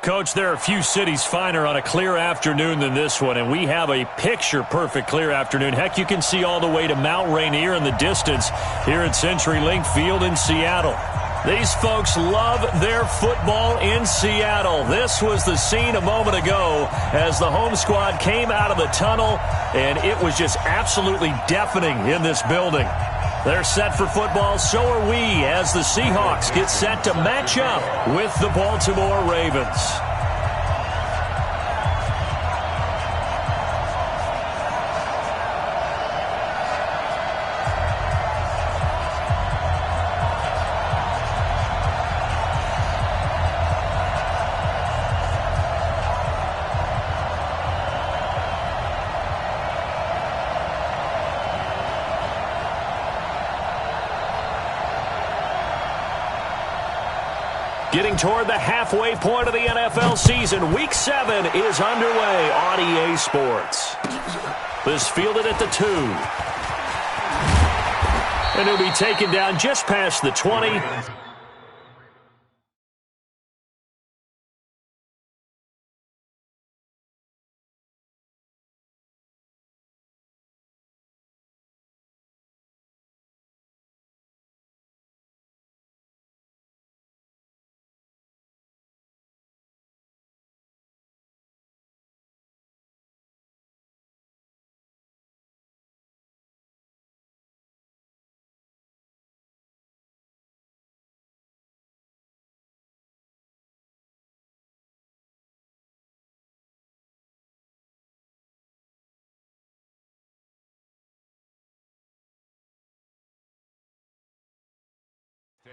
Coach, there are a few cities finer on a clear afternoon than this one, and we have a picture-perfect clear afternoon. Heck, you can see all the way to Mount Rainier in the distance here at CenturyLink Field in Seattle. These folks love their football in Seattle. This was the scene a moment ago as the home squad came out of the tunnel, and it was just absolutely deafening in this building. They're set for football, so are we, as the Seahawks get set to match up with the Baltimore Ravens. Getting toward the halfway point of the NFL season, Week 7 is underway on EA Sports. This fielded at the 2. And it'll be taken down just past the 20.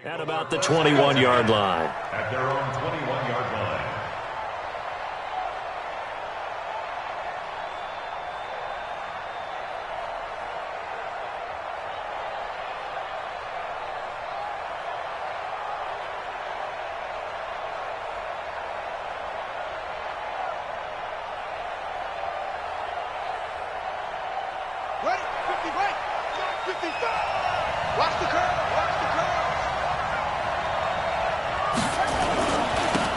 At about the 21-yard line. At their own 21-yard line. Ready? 50 right. 55. Watch the curve. Watch the curve.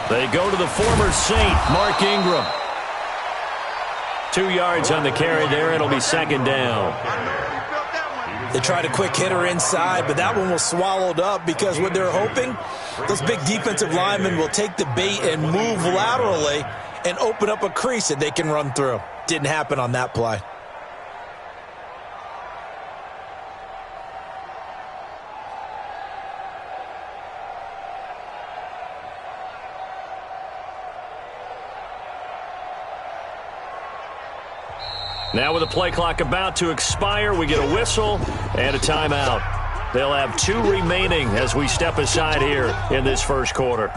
They go to the former Saint, Mark Ingram. 2 yards on the carry there. It'll be second down. They tried a quick hitter inside, but that one was swallowed up because what they're hoping, those big defensive linemen will take the bait and move laterally and open up a crease that they can run through. Didn't happen on that play. Now with the play clock about to expire, we get a whistle and a timeout. They'll have 2 remaining as we step aside here in this first quarter.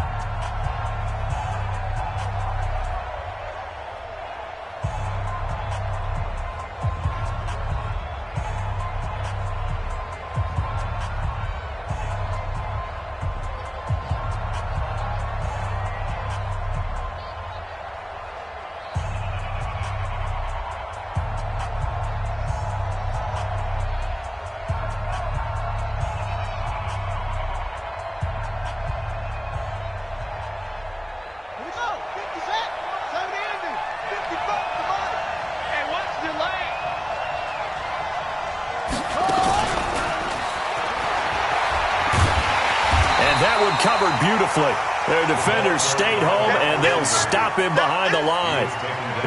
Covered beautifully. Their defenders stayed home, and they'll stop him behind the line.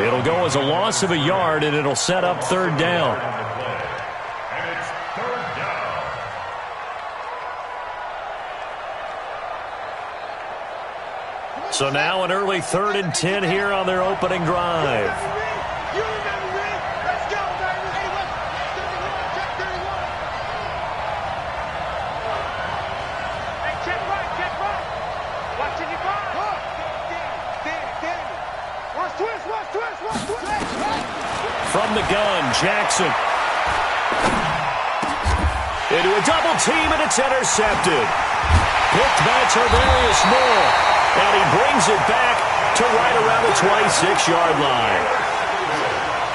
It'll go as a loss of a yard, and it'll set up third down. So now an early 3rd and 10 here on their opening drive. From the gun, Jackson. Into a double team, and it's intercepted. Picked by Tarvarius Moore. And he brings it back to right around the 26-yard line.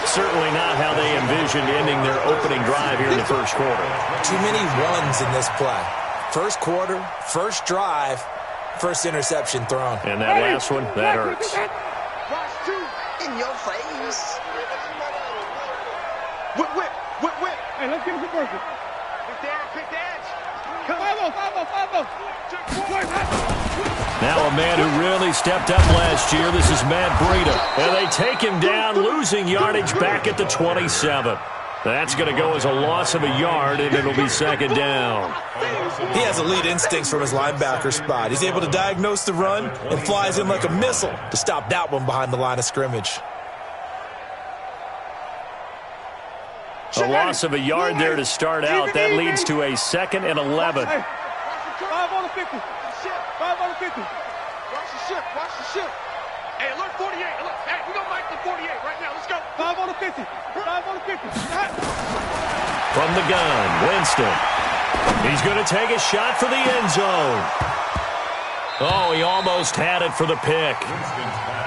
Certainly not how they envisioned ending their opening drive here in the first quarter. Too many ones in this play. First quarter, first drive, First interception thrown. And that last one, that hurts. Watch two. In your face. Whip, whip, whip, whip. Hey, let's get him converted. Pick the edge, pick the edge. 5-0. Now a man who really stepped up last year. This is Matt Breida. And they take him down, losing yardage back at the 27. That's going to go as a loss of a yard, and it'll be second down. He has elite instincts from his linebacker spot. He's able to diagnose the run and flies in like a missile to stop that one behind the line of scrimmage. A loss of a yard there to start out. That leads to a 2nd and 11. 5 on the 50. 5 on the 50. Watch the ship, watch the ship. Hey, alert 48. Alert. Hey, we're going to mic the 48 right now. Let's go. 5 on the 50. 5 on the 50. From the gun, Winston. He's going to take a shot for the end zone. Oh, he almost had it for the pick.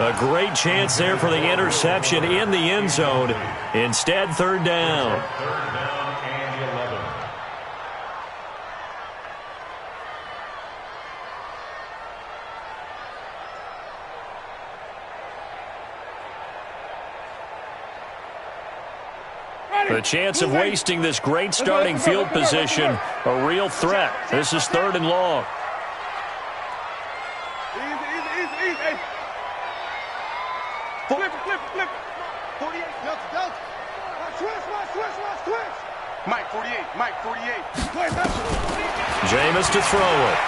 A great chance there for the interception in the end zone. Instead, third down. Third down and 11. The chance of wasting this great starting field position, a real threat. This is 3rd and long. Easy. Hey. Flip it. 48. Delta. Switch. Mike 48. Mike 48. Jameis to throw it.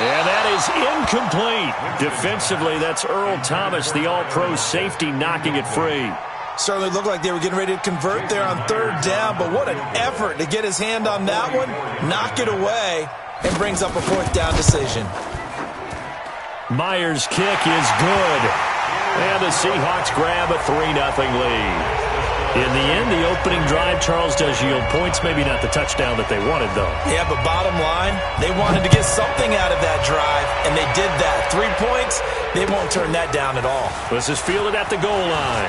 And that is incomplete. Defensively, that's Earl Thomas, the all-pro safety, knocking it free. Certainly looked like they were getting ready to convert there on 3rd down, but what an effort to get his hand on that one, knock it away, and brings up a 4th down decision. Myers' kick is good. And the Seahawks grab a 3-0 lead. In the end, the opening drive, Charles, does yield points. Maybe not the touchdown that they wanted, though. Yeah, but bottom line, they wanted to get something out of that drive, and they did that. 3 points, they won't turn that down at all. This is fielded at the goal line.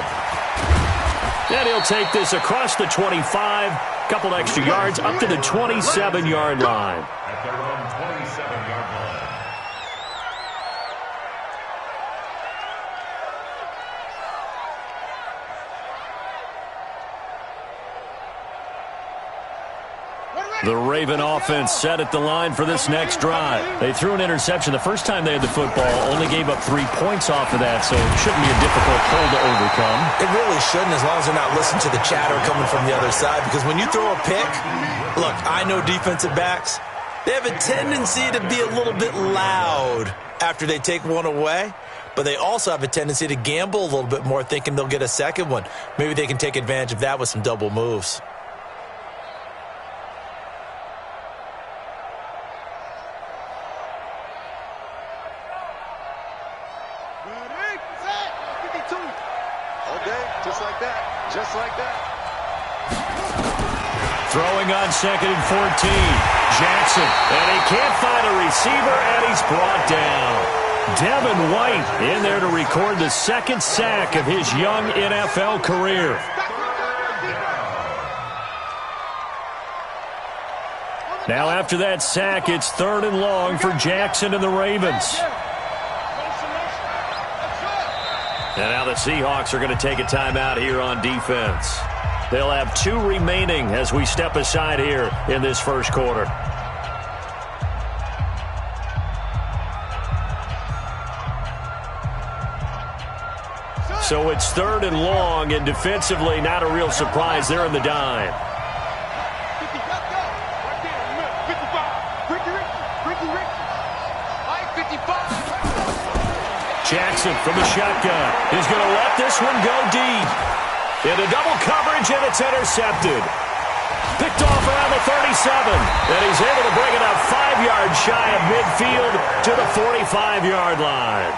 And he'll take this across the 25, couple extra yards, up to the 27-yard line. At their own 27-yard line. The Raven offense set at the line for this next drive. They threw an interception the first time they had the football, only gave up 3 points off of that, so it shouldn't be a difficult hole to overcome. It really shouldn't, as long as they're not listening to the chatter coming from the other side, because when you throw a pick, look, I know defensive backs, they have a tendency to be a little bit loud after they take one away, but they also have a tendency to gamble a little bit more, thinking they'll get a second one. Maybe they can take advantage of that with some double moves. Throwing on 2nd and 14. Jackson, and he can't find a receiver, and he's brought down. Devin White in there to record the 2nd sack of his young NFL career. Now after that sack, it's 3rd and long for Jackson and the Ravens. And now the Seahawks are going to take a timeout here on defense. They'll have 2 remaining as we step aside here in this first quarter. So it's 3rd and long, and defensively not a real surprise. They're in the dime. Jackson from the shotgun. He's going to let this one go deep. Into double coverage, and it's intercepted. Picked off around the 37, and he's able to bring it up 5 yards shy of midfield to the 45-yard line.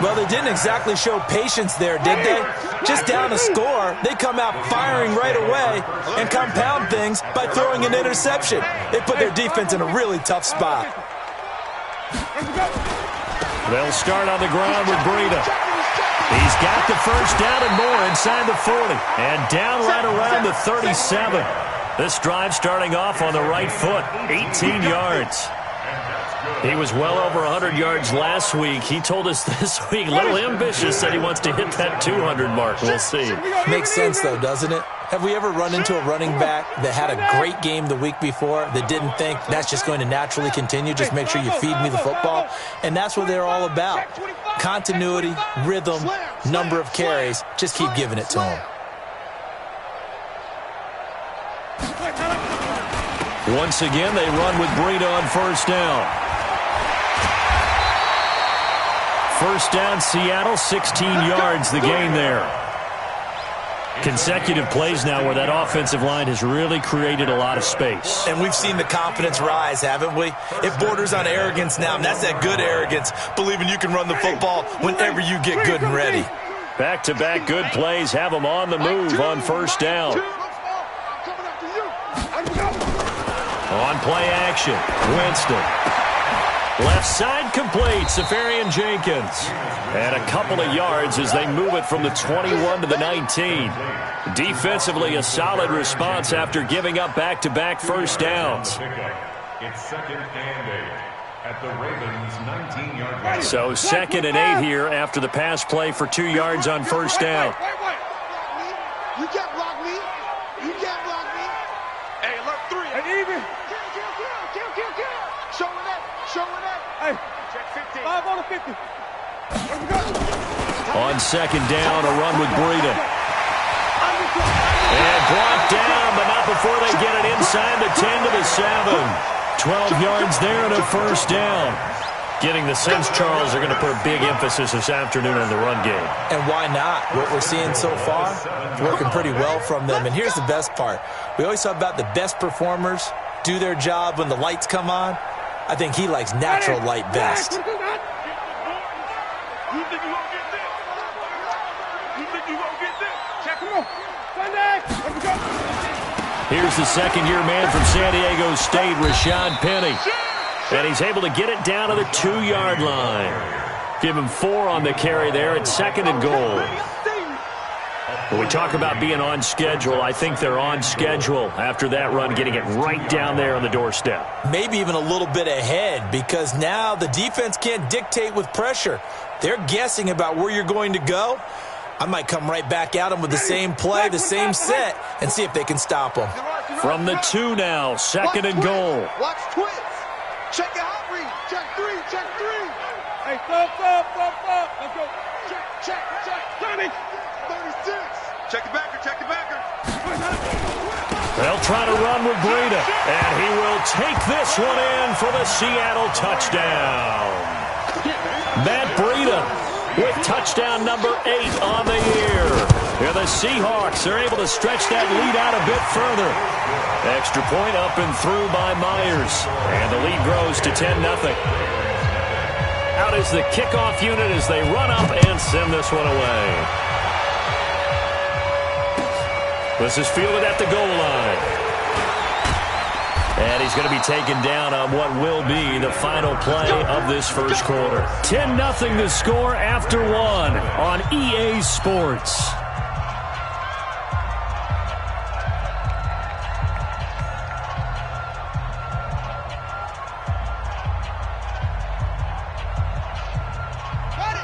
Well, they didn't exactly show patience there, did they? Just down a score, they come out firing right away and compound things by throwing an interception. They put their defense in a really tough spot. They'll start on the ground with Breida. He's got the first down and more inside the 40. And down right around the 37. This drive starting off on the right foot. 18 yards. He was well over 100 yards last week. He told us this week, a little ambitious, said he wants to hit that 200 mark. We'll see. Makes sense, though, doesn't it? Have we ever run into a running back that had a great game the week before that didn't think that's just going to naturally continue? Just make sure you feed me the football. And that's what they're all about. Continuity, rhythm, number of carries. Just keep giving it to them. Once again, they run with Breida on first down. First down, Seattle, 16 yards, the gain there. Consecutive plays now where that offensive line has really created a lot of space. And we've seen the confidence rise, haven't we? It borders on arrogance now, and that's that good arrogance, believing you can run the football whenever you get good and ready. Back-to-back good plays have them on the move on first down. On play action, Winston. Left side complete, Safarian Jenkins. And a couple of yards as they move it from the 21 to the 19. Defensively, a solid response after giving up back-to-back first downs. It's 2nd and 8 at the Ravens' 19-yard line. So 2nd and 8 here after the pass play for 2 yards on first down. You can't block me. You can't block me. Hey, look, 3. Hey, even. Show it up. Show it up. Hey, Check 15. 5 on the 50. Let's go. On second down, a run with Breida. And brought down, but not before they get it inside the 10 to the 7. 12 yards there and a first down. Getting the sense, Charles, they're going to put a big emphasis this afternoon on the run game. And why not? What we're seeing so far, it's working pretty well from them. And here's the best part. We always talk about the best performers do their job when the lights come on. I think he likes natural light best. You think you won't get this? You think you won't get this? Check him out. Sunday. Let's go. Here's the second-year man from San Diego State, Rashad Penny. And he's able to get it down to the 2-yard line. Give him 4 on the carry there at 2nd and goal. When we talk about being on schedule, I think they're on schedule after that run, getting it right down there on the doorstep. Maybe even a little bit ahead, because now the defense can't dictate with pressure. They're guessing about where you're going to go. I might come right back at them with the same play, the same set, and see if they can stop them. From the 2 now, 2nd and goal. Watch twist. Check it out, read. Check 3. Check 3. Hey, stop. Let's go. Check. 30. 36. Check the backer. Check the backer. They'll try to run with Breida, and he will take this one in for the Seattle touchdown. Matt Breida with touchdown number 8 on the year. Here the Seahawks are able to stretch that lead out a bit further. Extra point up and through by Myers, and the lead grows to 10-0. Out is the kickoff unit as they run up and send this one away. This is fielded at the goal line. And he's going to be taken down on what will be the final play of this first quarter. 10-0 to score after 1 on EA Sports.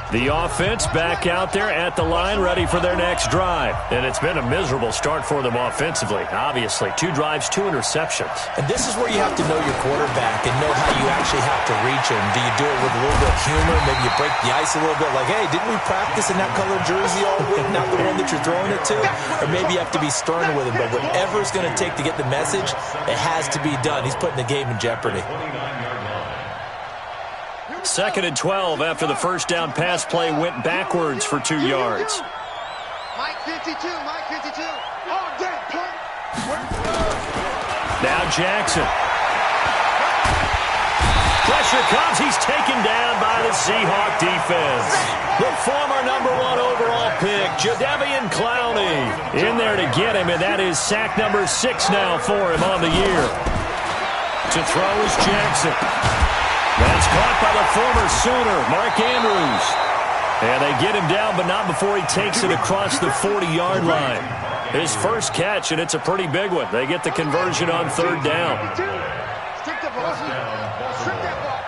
The offense back out there at the line, ready for their next drive. And it's been a miserable start for them offensively, obviously. 2 drives, 2 interceptions. And this is where you have to know your quarterback and know how you actually have to reach him. Do you do it with a little bit of humor? Maybe you break the ice a little bit, like, hey, didn't we practice in that color jersey all week, not the one that you're throwing it to? Or maybe you have to be stern with him. But whatever it's going to take to get the message, it has to be done. He's putting the game in jeopardy. 2nd and 12 after the first down pass play went backwards for 2 yards. Mike 52. All day, play. Now Jackson. Pressure comes. He's taken down by the Seahawk defense. The former number 1 overall pick, Jadeveon Clowney, in there to get him, and that is sack number 6 now for him on the year. To throw is Jackson. That's caught by the former Sooner, Mark Andrews. And they get him down, but not before he takes it across the 40-yard line. His first catch, and it's a pretty big one. They get the conversion on 3rd down. Stick the ball. Stick that ball.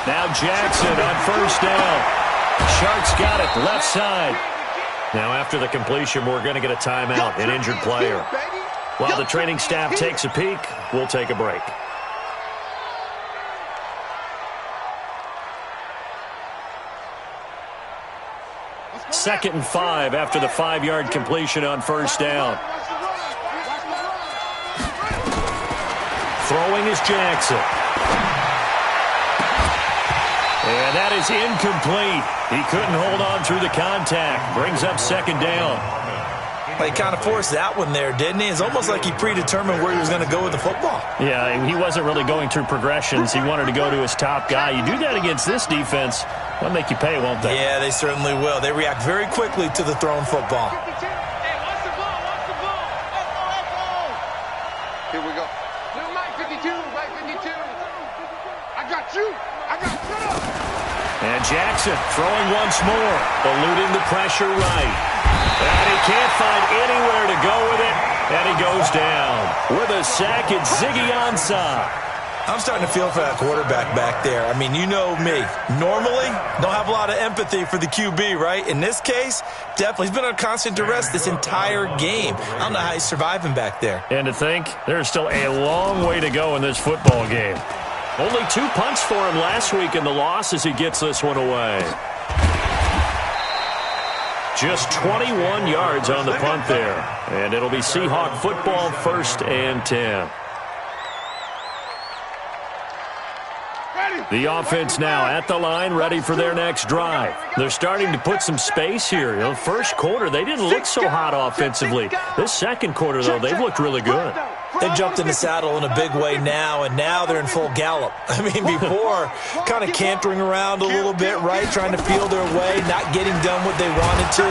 Now Jackson on first down. Sharks got it, left side. Now after the completion, we're going to get a timeout, an injured player. While the training staff takes a peek, we'll take a break. Second and 5 after the 5-yard completion on first down. Throwing is Jackson. And that is incomplete. He couldn't hold on through the contact. Brings up second down. He kind of forced that one there, didn't he? It's almost like he predetermined where he was going to go with the football. Yeah, he wasn't really going through progressions. He wanted to go to his top guy. You do that against this defense, they'll make you pay, won't they? Yeah, they certainly will. They react very quickly to the thrown football. Hey, watch the ball, watch the ball. Let's go. Here we go. Little Mike 52, Mike 52. I got you. I got you. And Jackson throwing once more, eluding the pressure right. And he can't find anywhere to go with it, and he goes down. With a sack, it's Ziggy Ansah. I'm starting to feel for that quarterback back there. I mean, you know me. Normally, don't have a lot of empathy for the QB, right? In this case, definitely. He's been on constant duress this entire game. I don't know how he's surviving back there. And to think, there's still a long way to go in this football game. Only 2 punts for him last week in the loss as he gets this one away. Just 21 yards on the punt there. And it'll be Seahawk football, 1st and 10. The offense now at the line, ready for their next drive. They're starting to put some space here. The first quarter, they didn't look so hot offensively. This second quarter, though, they've looked really good. They jumped in the saddle in a big way now, and now they're in full gallop. I mean, before, kind of cantering around a little bit, right, trying to feel their way, not getting done what they wanted to.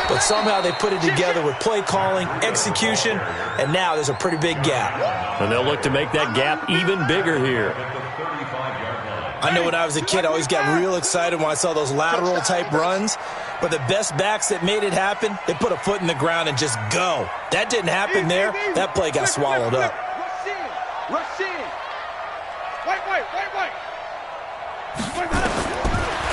But somehow they put it together with play calling, execution, and now there's a pretty big gap. And they'll look to make that gap even bigger here. I know when I was a kid, I always got real excited when I saw those lateral-type runs. But the best backs that made it happen, they put a foot in the ground and just go. That didn't happen there. That play got swallowed up. Rush in. Rush in. Wait.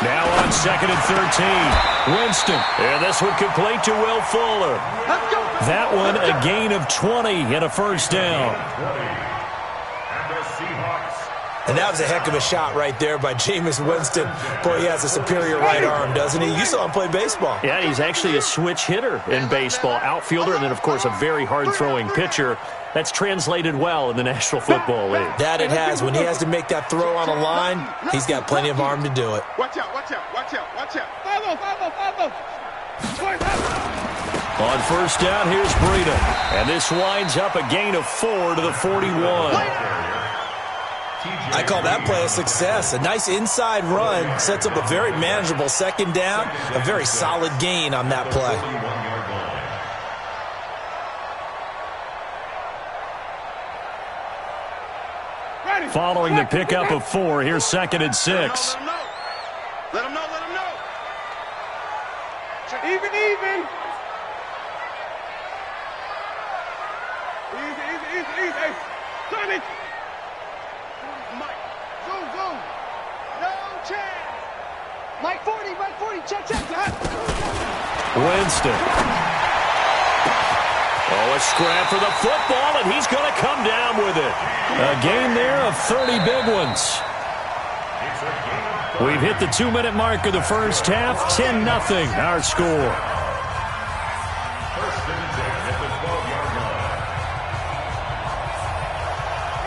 Now on 2nd and 13. Winston. And this one complete to Will Fuller. Let's go. That one a gain of 20 and a first down. And the Seahawks. And that was a heck of a shot right there by Jameis Winston. Boy, he has a superior right arm, doesn't he? You saw him play baseball. Yeah, he's actually a switch hitter in baseball. Outfielder and then, of course, a very hard-throwing pitcher. That's translated well in the National Football League. That it has. When he has to make that throw on a line, he's got plenty of arm to do it. Watch out. Follow. On first down, here's Breida. And this winds up a gain of 4 to the 41. I call that play a success. A nice inside run sets up a very manageable second down. A very solid gain on that play. Following the pickup of 4, here's 2nd and 6. Let him know. Even. Easy. Sonny. Mike. Zoom. No chance. Mike 40. Check. Winston. Oh, a scrap for the football, and he's going to come down with it. A gain there of 30 big ones. We've hit the 2-minute mark of the first half. 10-0 our score.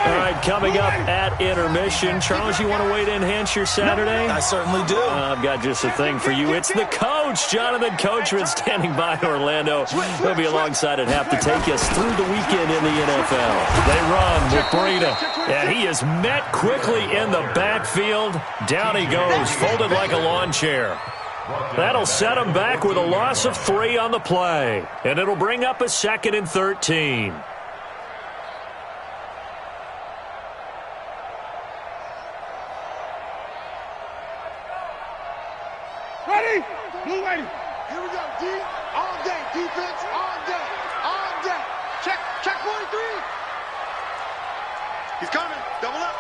All right, coming up at intermission. Charles, you want to wait to enhance your Saturday? I certainly do. I've got just a thing for you. It's the coach, Jonathan Coachman, standing by in Orlando. He'll be alongside at half to take us through the weekend in the NFL. They run with Breida, and he is met quickly in the backfield. Down he goes, folded like a lawn chair. That'll set him back with a loss of 3 on the play, and it'll bring up a 2nd and 13. Ready? Blue lady. Here we go, D. All day. Defense, all day. Check 43. He's coming. Double up.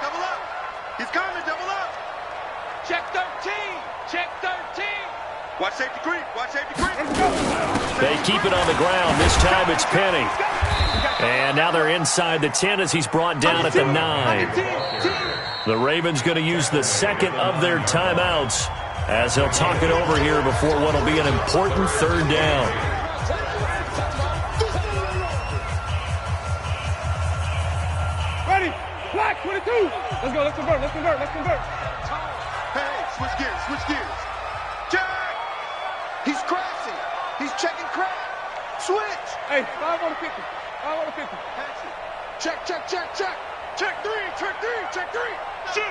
He's coming, double up. Check 13. Check 13. Watch safety creep. Watch safety creep. They keep it on the ground. This time it's Penny. And now they're inside the 10 as he's brought down at the 9. The Ravens going to use the second of their timeouts as they'll talk it over here before what will be an important third down. Ready? Black 22. Let's go. Let's convert. Let's convert. Let's convert. Hey, switch gears. Switch gears. Check. He's crashing. He's checking crash. Switch. Hey, 5 on the 50. 5 on the 50. Check, check, check, check. Check 3. Check 3. Check 3. Shit.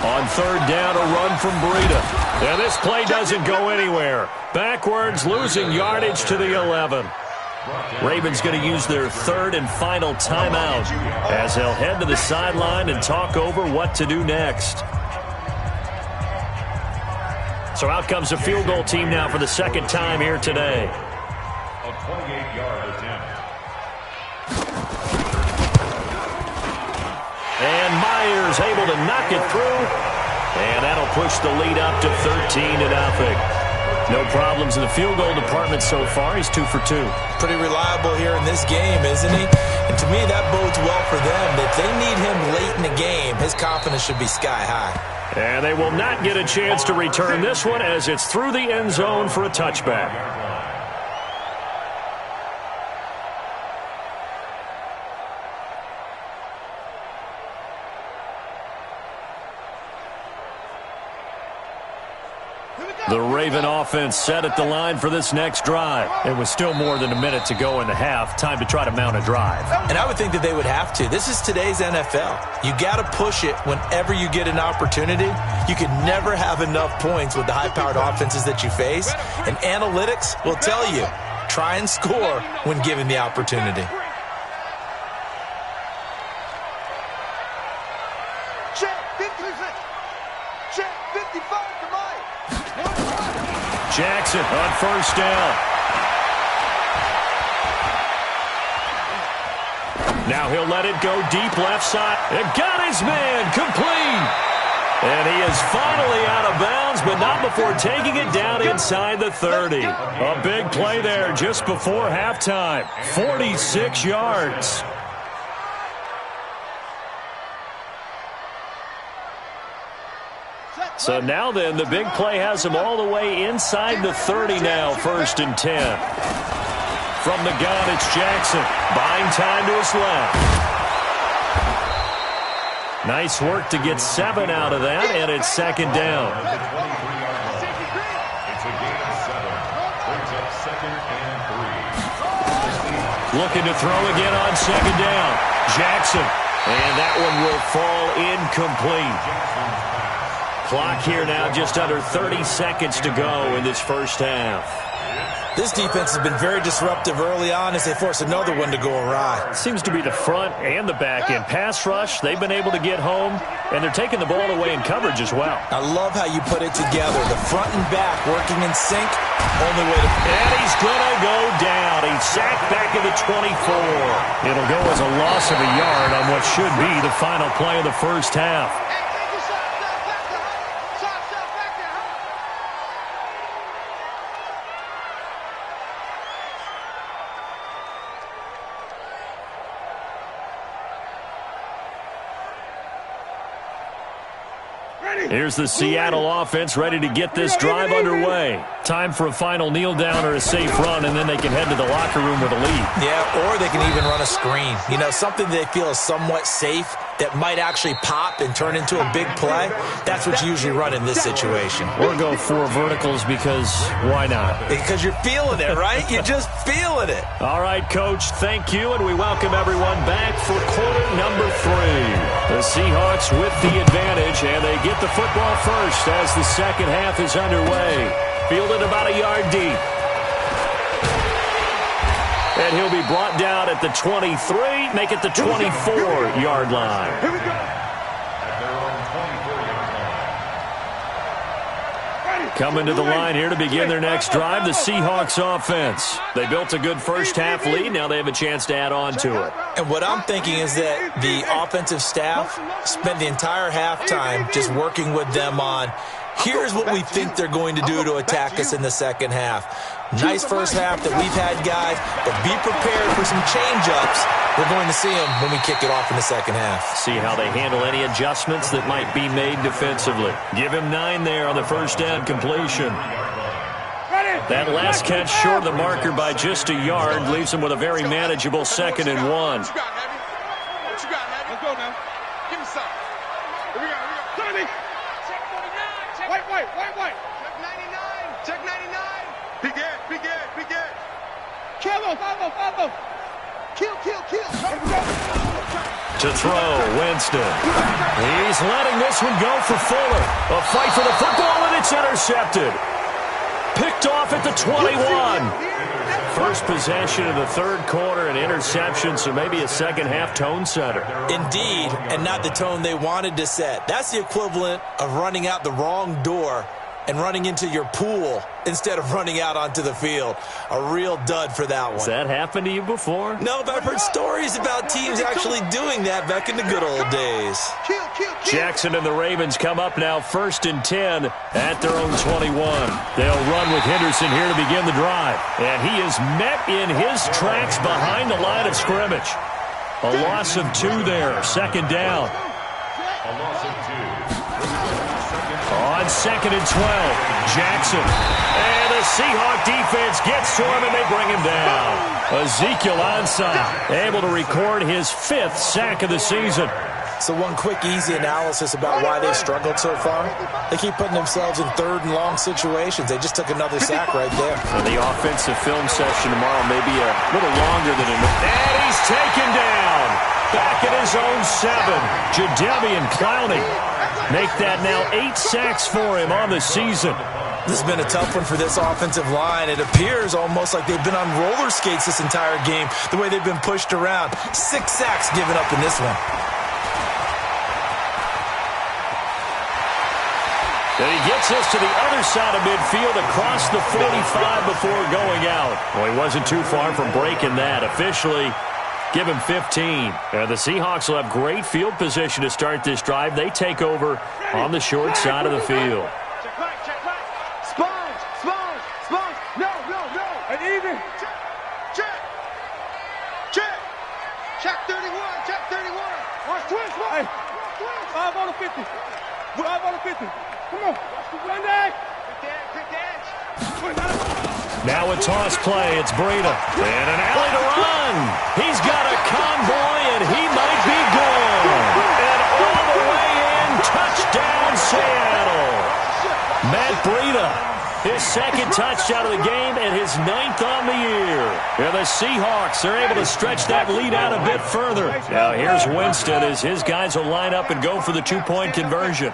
On third down, a run from Breida. And this play doesn't go anywhere. Backwards, losing yardage to the 11. Ravens going to use their third and final timeout as they'll head to the sideline and talk over what to do next. So out comes a field goal team now for the second time here today. A 28-yard attempt. And Myers able to knock it through. And that'll push the lead up to 13-0. No problems in the field goal department so far. He's 2 for 2. Pretty reliable here in this game, isn't he? And to me, that bodes well for them. If they need him late in the game, his confidence should be sky high. And they will not get a chance to return this one as it's through the end zone for a touchback. The Raven offense set at the line for this next drive. It was still more than a minute to go in the half. Time to try to mount a drive. And I would think that they would have to. This is today's NFL. You got to push it whenever you get an opportunity. You can never have enough points with the high-powered offenses that you face. And analytics will tell you, try and score when given the opportunity. Check 56. Check 55 to Mike. Jackson on first down. Now he'll let it go deep left side. And got his man complete. And he is finally out of bounds, but not before taking it down inside the 30. A big play there just before halftime. 46 yards. So now then, the big play has him all the way inside the 30 now, 1st and 10. From the gun, it's Jackson. Buying time to his left. Nice work to get 7 out of that, and it's 2nd down. It's a gain of 7. Brings up 2nd and 3. Looking to throw again on 2nd down. Jackson. And that one will fall incomplete. Clock here now, just under 30 seconds to go in this first half. This defense has been very disruptive early on as they force another one to go awry. Seems to be the front and the back end. Pass rush, they've been able to get home, and they're taking the ball away in coverage as well. I love how you put it together. The front and back working in sync. Only way to... And he's going to go down. He's sacked back at the 24. It'll go as a loss of a yard on what should be the final play of the first half. Here's the Seattle offense ready to get this drive underway. Time for a final kneel down or a safe run, and then they can head to the locker room with a lead. Yeah, or they can even run a screen. You know, something they feel is somewhat safe that might actually pop and turn into a big play. That's what you usually run in this situation. Or go 4 verticals because why not? Because you're feeling it, right? You're just feeling it. All right, Coach, thank you, and we welcome everyone back for quarter number 3. The Seahawks with the advantage, and they get the football first as the second half is underway. Fielded about a yard deep. And he'll be brought down at the 23, make it the 24-yard line. At their own 24-yard line. Ready. Coming to the line here to begin their next drive, the Seahawks offense. They built a good first-half lead. Now they have a chance to add on to it. And what I'm thinking is that the offensive staff spent the entire halftime just working with them on, here's what we think they're going to do to attack us in the second half. Nice first half that we've had, guys, but be prepared for some change-ups. We're going to see them when we kick it off in the second half. See how they handle any adjustments that might be made defensively. Give him 9 there on the first down completion. That last catch short of the marker by just a yard leaves him with a very manageable 2nd and 1. What you got, Heavy? What you got, Heavy? Let's go now. Give me some. Here we go. Tommy. Check 49. Check. White. Check 99. Check 99. Big Ed. Kill him. Follow. Kill. To throw, Winston. He's letting this one go for Fuller. A fight for the football, and it's intercepted. Picked off at the 21. First possession of the third quarter, an interception, so maybe a second-half tone setter. Indeed, and not the tone they wanted to set. That's the equivalent of running out the wrong door and running into your pool instead of running out onto the field. A real dud for that one. Has that happened to you before? No, but I've heard stories about teams actually doing that back in the good old days. Jackson and the Ravens come up now 1st and 10 at their own 21. They'll run with Henderson here to begin the drive. And he is met in his tracks behind the line of scrimmage. A loss of 2 there, 2nd down. A loss of 2. On 2nd and 12, Jackson. And the Seahawk defense gets to him, and they bring him down. Ezekiel Ansah able to record his 5th sack of the season. So one quick, easy analysis about why they've struggled so far. They keep putting themselves in 3rd and long situations. They just took another sack right there. And the offensive film session tomorrow may be a little longer than it. And he's taken down. Back at his own 7. Jadeveon Clowney. Make that now 8 sacks for him on the season. This has been a tough one for this offensive line. It appears almost like they've been on roller skates this entire game, the way they've been pushed around. 6 sacks given up in this one. And he gets us to the other side of midfield across the 45 before going out. Well, he wasn't too far from breaking that. Officially, give him 15. The Seahawks will have great field position to start this drive. They take over on the short side of the field. Check right. Sponge. No. And even. Check 31. Watch twist. Hey. 5 on the 50. 5 on the 50. Come on. Run that. Quick edge. Now a toss play. It's Breida. And an alley to run. He's got a convoy, and he might be gone. And all the way in. Touchdown, Seattle. Matt Breida. His 2nd touchdown of the game and his 9th on the year. And the Seahawks are able to stretch that lead out a bit further. Now here's Winston as his guys will line up and go for the 2-point conversion.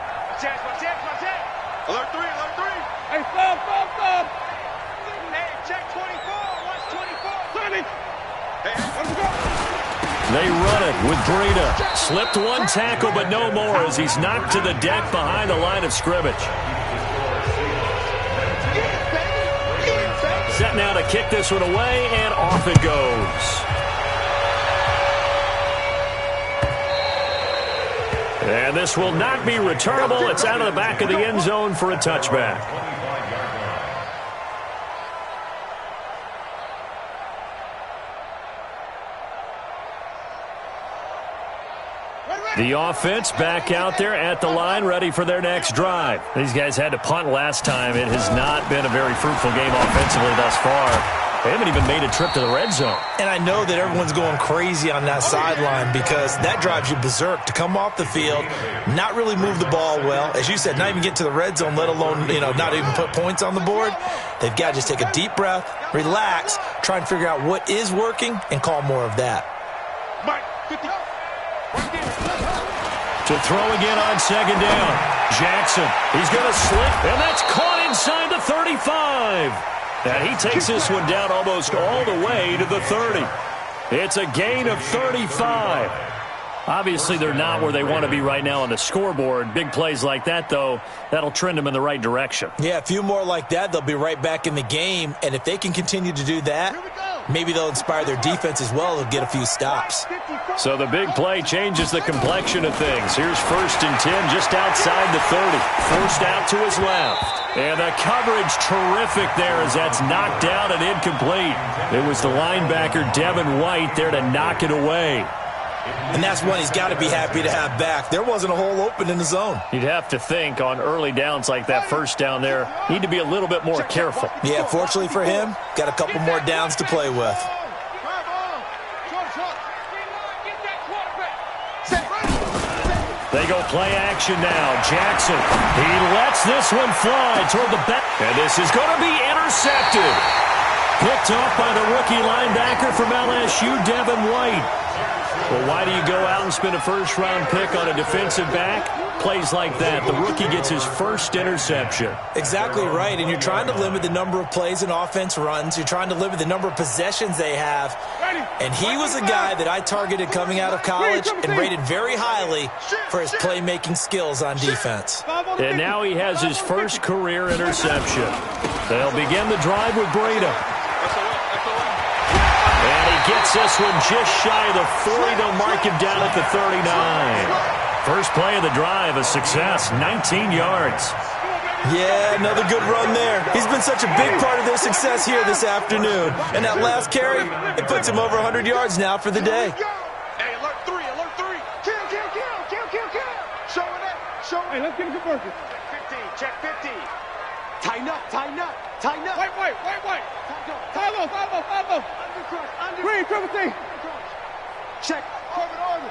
Alert 3. Hey, stop. Hey, check 24. Watch 24. 30. Hey, let's go. They run it with Breida. Slipped one tackle, but no more as he's knocked to the deck behind the line of scrimmage. Set now to kick this one away, and off it goes. And this will not be returnable. It's out of the back of the end zone for a touchback. The offense back out there at the line, ready for their next drive. These guys had to punt last time. It has not been a very fruitful game offensively thus far. They haven't even made a trip to the red zone. And I know that everyone's going crazy on that sideline because that drives you berserk to come off the field, not really move the ball well. As you said, not even get to the red zone, let alone, not even put points on the board. They've got to just take a deep breath, relax, try and figure out what is working, and call more of that. Mike, 50. To throw again on 2nd down. Jackson, he's going to slip, and that's caught inside the 35. And he takes this one down almost all the way to the 30. It's a gain of 35. Obviously, they're not where they want to be right now on the scoreboard. Big plays like that, though, that'll trend them in the right direction. Yeah, a few more like that, they'll be right back in the game. And if they can continue to do that, maybe they'll inspire their defense as well. They'll get a few stops. So the big play changes the complexion of things. Here's 1st and 10 just outside the 30. Forced out to his left. And the coverage terrific there as that's knocked down and incomplete. It was the linebacker, Devin White, there to knock it away. And that's one he's got to be happy to have back. There wasn't a hole open in the zone. You'd have to think on early downs like that, first down there, need to be a little bit more careful. Yeah, fortunately for him, got a couple more downs to play with. They go play action now. Jackson, he lets this one fly toward the back. And this is going to be intercepted. Picked off by the rookie linebacker from LSU, Devin White. Well, why do you go out and spend a first-round pick on a defensive back? Plays like that. The rookie gets his first interception. Exactly right, and you're trying to limit the number of plays an offense runs. You're trying to limit the number of possessions they have. And he was a guy that I targeted coming out of college and rated very highly for his playmaking skills on defense. And now he has his first career interception. They'll begin the drive with Breda. And he gets this one just shy of the 40. They'll mark him down at the 39. First play of the drive, a success, 19 yards. Yeah, another good run there. He's been such a big part of their success here this afternoon. And that last carry, it puts him over 100 yards now for the day. Hey, alert 3, alert 3. Kill. Show it up. Hey, let's get a good worker. Check 50. Tighten up. White. Follow. Green, triple T. Check. Order.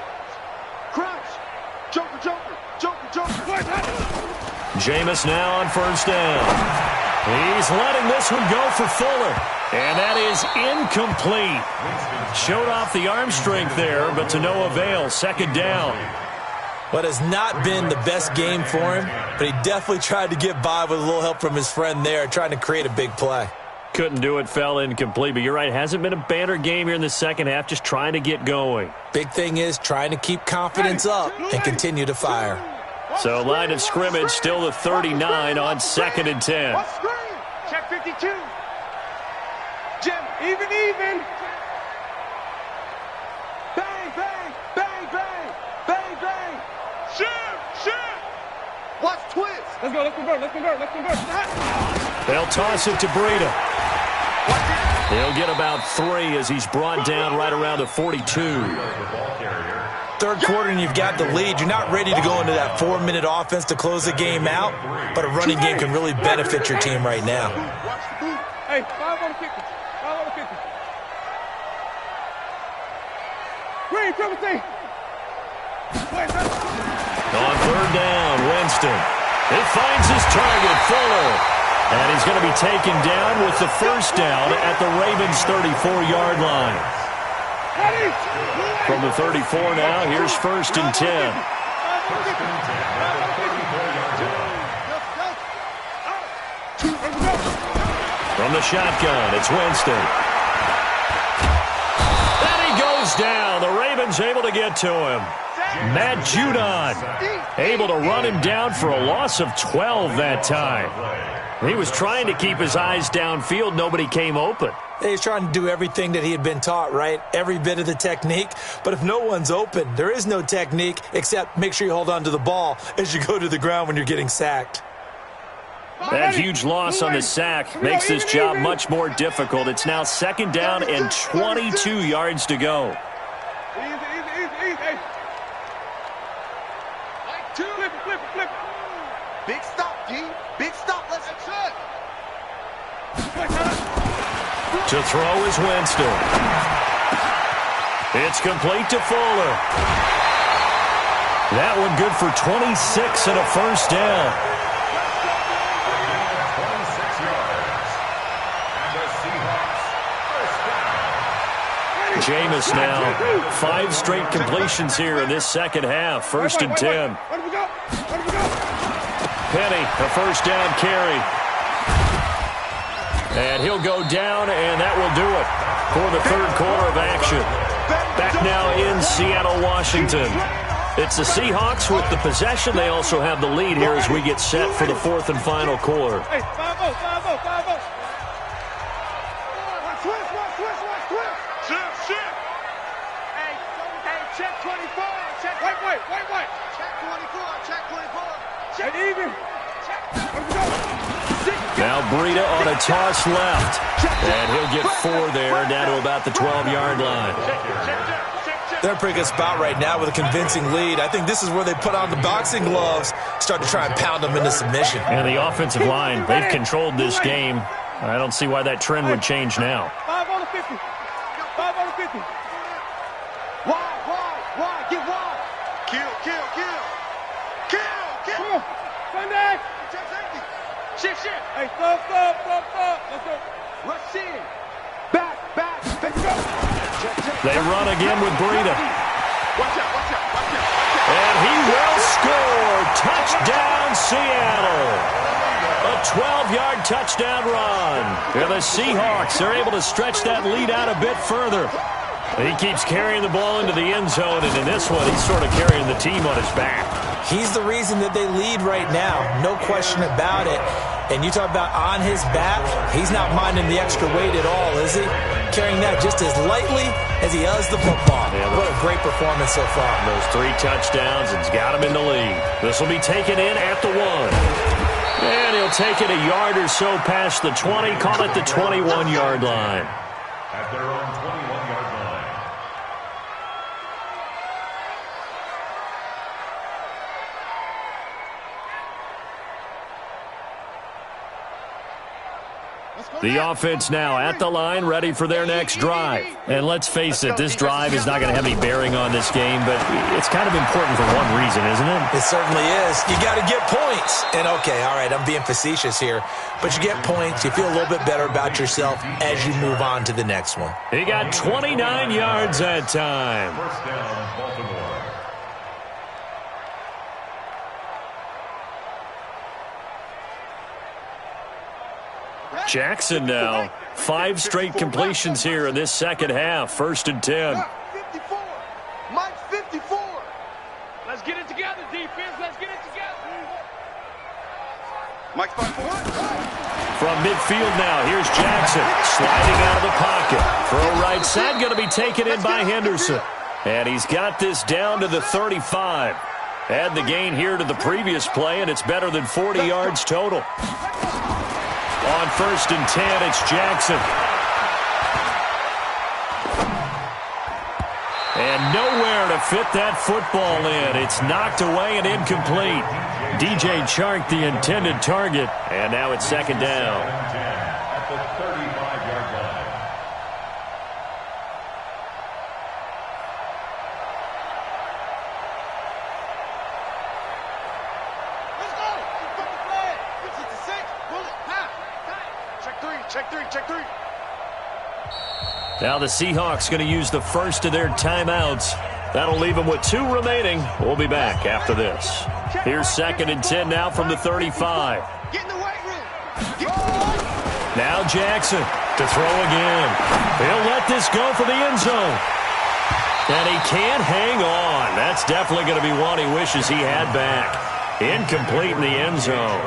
Crouch. Joker. Jameis now on first down. He's letting this one go for Fuller. And that is incomplete. Showed off the arm strength there, but to no avail. Second down. What has not been the best game for him, but he definitely tried to get by with a little help from his friend there, trying to create a big play. Couldn't do it, fell incomplete. But you're right, hasn't been a banner game here in the second half, just trying to get going. Big thing is trying to keep confidence up and continue to fire. So line of scrimmage still the 39 on 2nd and 10. Check 52. Jim, even. Bang. Shoot. Watch twist. Let's convert. They'll toss it to Breda. He'll get about 3 as he's brought down right around the 42. Third quarter and you've got the lead. You're not ready to go into that 4-minute offense to close the game out, but a running game can really benefit your team right now. Hey, 5 on the kicker. Green, triple T. On third down, Winston. He finds his target, Fuller. And he's going to be taken down with the first down at the Ravens' 34-yard line. From the 34 now, here's 1st and 10. From the shotgun, it's Winston. And he goes down. The Ravens able to get to him. Matt Judon able to run him down for a loss of 12 that time. He was trying to keep his eyes downfield. Nobody came open. He's trying to do everything that he had been taught, right? Every bit of the technique. But if no one's open, there is no technique except make sure you hold on to the ball as you go to the ground when you're getting sacked. That huge loss on the sack makes this job much more difficult. It's now 2nd down and 22 yards to go. Flip. Big stop, G. Big stop. Let's check. To throw is Winston. It's complete to Fuller. That one good for 26 and a first down. 26 yards. And the Seahawks first down. Jameis now 5 straight completions here in this second half. 1st and 10. Penny, a first down carry. And he'll go down, and that will do it for the third quarter of action. Back now in Seattle, Washington. It's the Seahawks with the possession. They also have the lead here as we get set for the fourth and final quarter. Hey, 5-0, 5-0, 5-0. Shift. Hey, check 24. Check. Wait. Check 24. Check 24. Check even. Now Breida on a toss left. And he'll get 4 there, down to about the 12-yard line. They're in a pretty good spot right now with a convincing lead. I think this is where they put on the boxing gloves, start to try and pound them into submission. And the offensive line, they've controlled this game. I don't see why that trend would change now. 5 on the 50. 5 on the 50. Wide. Get wide. Kill. Come on. Sunday. Shift. Hey, stop. Let's go. Rush in. Back. Let's go. They run again with Breida. Watch out. And he will score. Touchdown, Seattle. A 12-yard touchdown run. And the Seahawks are able to stretch that lead out a bit further. He keeps carrying the ball into the end zone, and in this one, he's sort of carrying the team on his back. He's the reason that they lead right now. No question about it. And you talk about on his back, he's not minding the extra weight at all, is he? Carrying that just as lightly as he does the football. Yeah, what a great performance so far. Those 3 touchdowns, it's got him in the lead. This will be taken in at the 1. And he'll take it a yard or so past the 20, call it the 21-yard line. At their own 21-yard line. The offense now at the line, ready for their next drive. And let's face it, this drive is not going to have any bearing on this game, but it's kind of important for one reason, isn't it? It certainly is. You got to get points. And okay, all right, I'm being facetious here, but you get points, you feel a little bit better about yourself as you move on to the next one. He got 29 yards that time. First down, Baltimore. Jackson now. 5 straight completions here in this second half. 1st and 10. 54. Mike 54. Let's get it together, defense. Let's get it together. Mike 54. From midfield now, here's Jackson sliding out of the pocket. Throw right side, going to be taken in by Henderson. And he's got this down to the 35. Add the gain here to the previous play, and it's better than 40 yards total. On 1st and 10, it's Jackson. And nowhere to fit that football in. It's knocked away and incomplete. DJ Chark, the intended target. And now it's 2nd down. At the 35-yard line. Let's go. Put the flag. 56. Bullet. Pass. Check 3. Now the Seahawks going to use the first of their timeouts. That'll leave them with 2 remaining. We'll be back after this. Here's 2nd and 10 now from the 35. Get in the weight room. Now Jackson to throw again. He'll let this go for the end zone. And he can't hang on. That's definitely going to be one he wishes he had back. Incomplete in the end zone.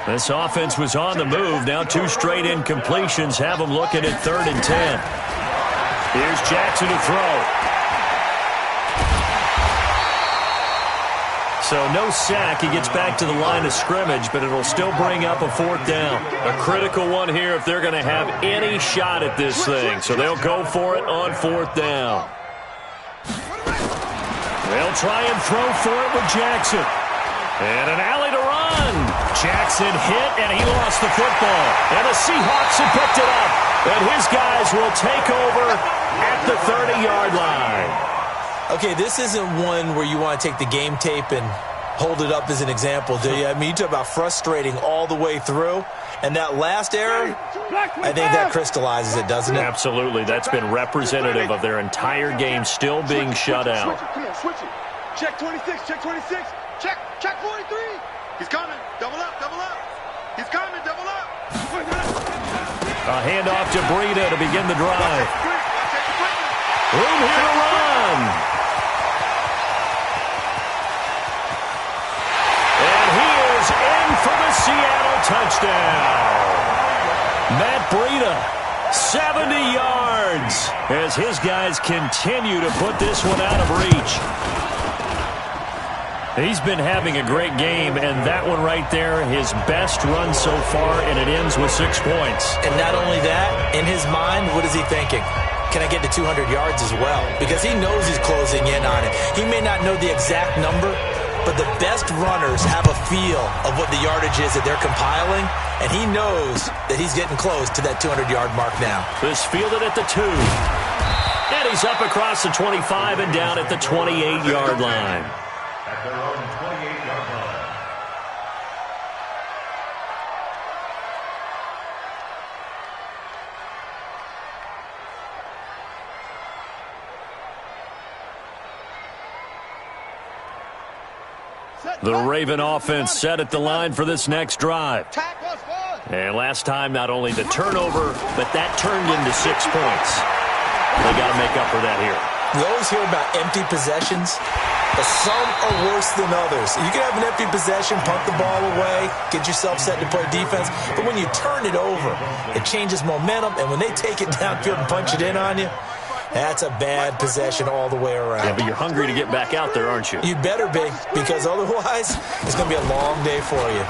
This offense was on the move. Now 2 straight incompletions have them looking at 3rd and 10. Here's Jackson to throw. So no sack. He gets back to the line of scrimmage, but it'll still bring up a 4th down. A critical one here if they're going to have any shot at this thing. So they'll go for it on 4th down. They'll try and throw for it with Jackson. And an alley to run. Jackson hit, and he lost the football. And the Seahawks have picked it up. And his guys will take over at the 30-yard line. Okay, this isn't one where you want to take the game tape and hold it up as an example, do you? I mean, you talk about frustrating all the way through. And that last error, I think that crystallizes it, doesn't it? Absolutely. That's been representative of their entire game still being shut out. Come on, switch it. Check 26. Check 26. Check 43. He's coming. Double up. He's coming. Double up. A handoff to Breida to begin the drive. Room here to run. And he is in for the Seattle touchdown. Matt Breida, 70 yards, as his guys continue to put this one out of reach. He's been having a great game, and that one right there, his best run so far, and it ends with 6 points. And not only that, in his mind, what is he thinking? Can I get to 200 yards as well? Because he knows he's closing in on it. He may not know the exact number, but the best runners have a feel of what the yardage is that they're compiling, and he knows that he's getting close to that 200-yard mark now. This fielded at the 2. And he's up across the 25 and down at the 28-yard line. At their own 28-yard line. The Raven offense set at the line for this next drive. And last time, not only the turnover, but that turned into 6 points. They got to make up for that here. We always hear about empty possessions, but some are worse than others. You can have an empty possession, punt the ball away, get yourself set to play defense, but when you turn it over, it changes momentum, and when they take it downfield and punch it in on you, that's a bad possession all the way around. Yeah, but you're hungry to get back out there, aren't you? You better be, because otherwise, it's going to be a long day for you.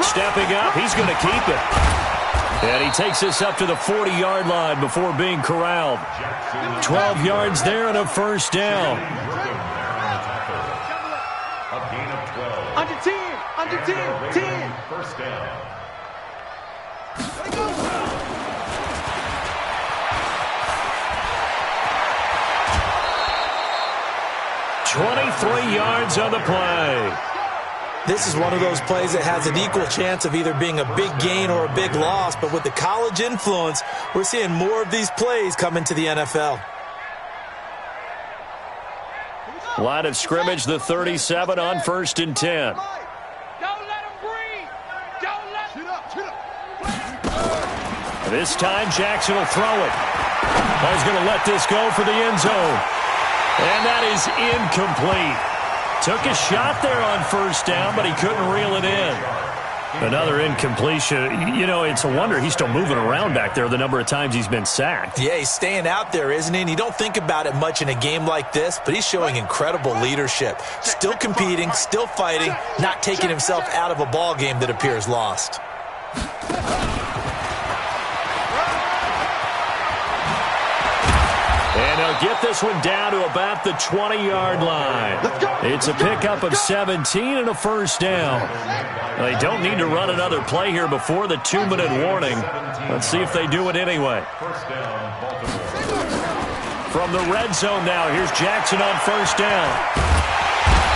Stepping up, he's going to keep it. And he takes this up to the 40-yard line before being corralled. 12 yards there and a first down. A gain of 12. Under 10, under 10, 10. First down. 23 yards on the play. This is one of those plays that has an equal chance of either being a big gain or a big loss, but with the college influence, we're seeing more of these plays come into the NFL. Line of scrimmage, the 37 on 1st and 10. Don't let him breathe. Don't let him. This time, Jackson will throw it. He's going to let this go for the end zone. And that is incomplete. Took a shot there on first down, but he couldn't reel it in. Another incompletion. You know, it's a wonder he's still moving around back there the number of times he's been sacked. Yeah, he's staying out there, isn't he? And you don't think about it much in a game like this, but he's showing incredible leadership. Still competing, still fighting, not taking himself out of a ball game that appears lost. And he'll get this one down to about the 20-yard line. It's a pickup of 17 and a first down. They don't need to run another play here before the 2-minute warning. Let's see if they do it anyway. First down, Baltimore. From the red zone now, here's Jackson on first down.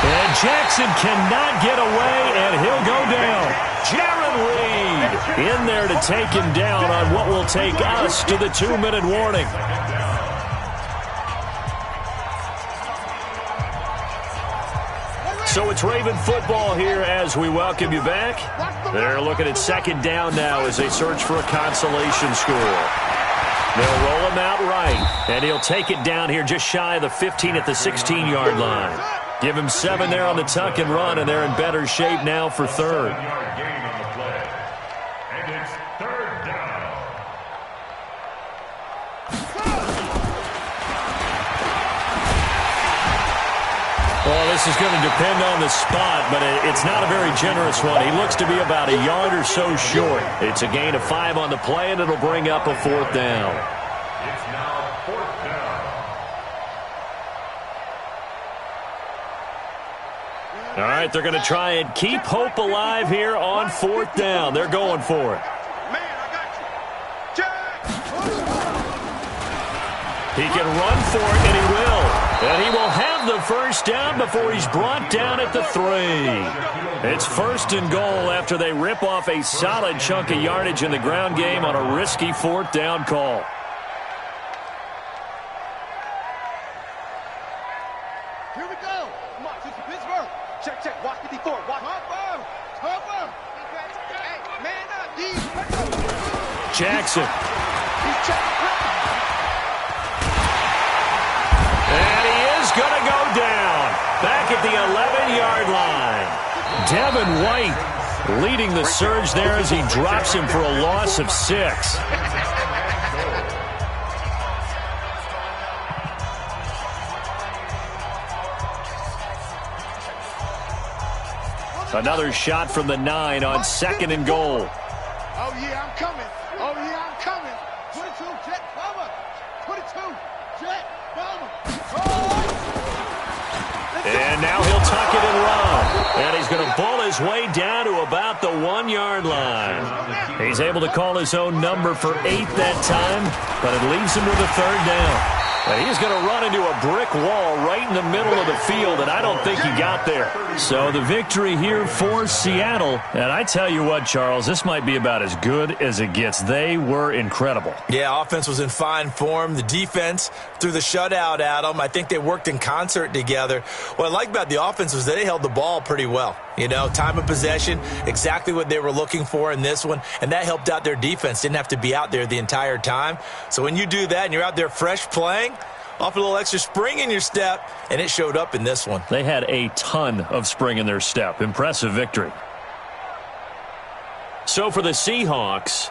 And Jackson cannot get away, and he'll go down. Jaron Reed in there to take him down on what will take us to the 2-minute warning. So it's Raven football here as we welcome you back. They're looking at second down now as they search for a consolation score. They'll roll him out right, and he'll take it down here just shy of the 15 at the 16-yard line. Give him 7 there on the tuck and run, and they're in better shape now for third. Yard gain on the play. And it's third down. Well, this is going to depend on the spot, but it's not a very generous one. He looks to be about a yard or so short. It's a gain of 5 on the play, and it'll bring up a fourth down. It's now fourth down. All right, they're going to try and keep hope alive here on fourth down. They're going for it. Man, I got you. Jack! He can run for it, and he will. And he will have the first down before he's brought down at the 3. It's first and goal after they rip off a solid chunk of yardage in the ground game on a risky fourth down call. Here we go. Come on, this is Pittsburgh. Check, check. Watch me before. Watch. Top up. Hey, man up, D. Jackson. He's checking. And he Devin White leading the surge there as he drops him for a loss of 6. Another shot from the 9 on 2nd and goal. Oh, yeah, I'm coming. Oh, yeah, I'm coming. 22, Jet, bomber. 22, Jet, bomber. And now he'll tuck it and run. And he's going to pull his way down to about the 1-yard line. He's able to call his own number for 8 that time, but it leaves him with a 3rd down. And he's going to run into a brick wall right in the middle of the field, and I don't think he got there. So the victory here for Seattle. And I tell you what, Charles, this might be about as good as it gets. They were incredible. Yeah, offense was in fine form. The defense threw the shutout at them. I think they worked in concert together. What I like about the offense was they held the ball pretty well. You know, time of possession, exactly what they were looking for in this one, and that helped out their defense. Didn't have to be out there the entire time. So when you do that and you're out there fresh playing, off a little extra spring in your step, and it showed up in this one. They had a ton of spring in their step. Impressive victory. So for the Seahawks,